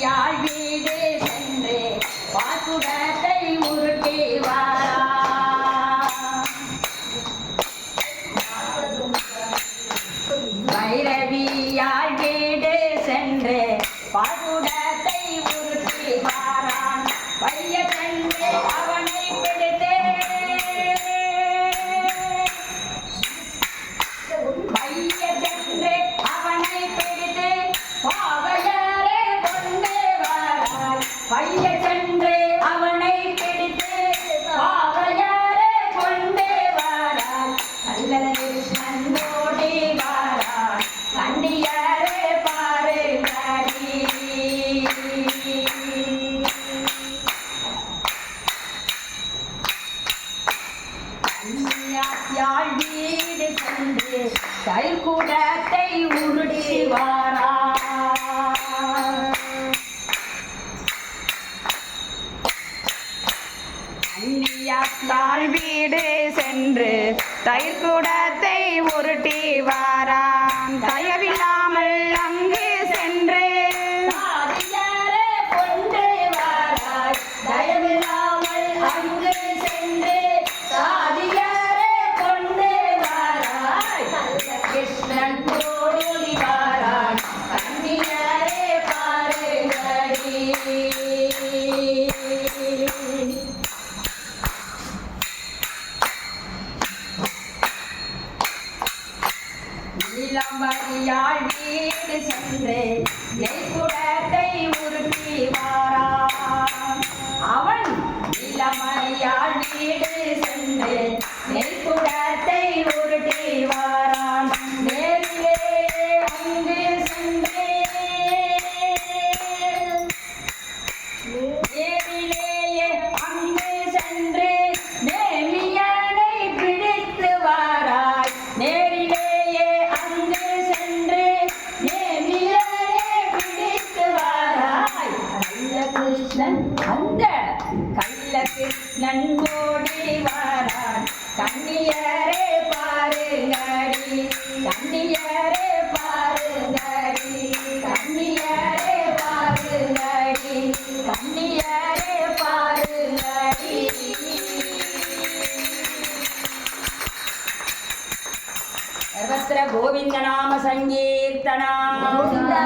மரியாள் வீடு சென்று பாசுடத்தை உருட்டி வாரா. பைரவியாள் வீடு சென்று பாசுடத்தை உருட்டி வாரான். பைய சென்று அவனை பிடித்து பாவையாரே கொண்டு வாராய். பைய சென்று அவனை பிடித்து பாவையாரே கொண்டு வாராய். கல்லல கிருஷ்ணன் ஓடி வாராய். கண்ணியாரே பாருங்கடி. கன்னியாள் வீடு சென்று கைகுடத்தை உருட்டி வாரா. கன்னியாள் வீடு சென்று தைக்குடத்தை உருட்டி வாரான். தயவில்லாமல் அங்கு சென்று சாதியாரே கொண்டு வாராய். தயவில்லாமல் அங்கு சென்று சாதியாரே கொண்டு வாராய். கிருஷ்ணன் ஓடி வாரான். கண்ணியாரே பாருங்கடி. இளமரியாள் வீடு சென்று நெய்குடத்தை உருட்டி வாரான். அவன் இளமரியாள் வீடு சென்று நெய்குடத்தை உருட்டி வாரான். நேரிலே அங்கு சென்று நேரிலேயே அங்கு சென்று நேமியனை பிடித்து வாராய். நேரிலேயே அங்கு சென்று நேமியனை பிடித்து வாராய். கள்ளகிருஷ்ணன் அந்த கள்ளகிருஷ்ணன் ஓடி வாரான். கண்ணியரே பாருங்கடி. கண்ணியரே பாருங்கடி. கண்ணியரே பாருங்கடி. கண்ணியரே பாருங்கடி. சர்வத்திர கோவிந்த நாம சங்கீர்த்தனா.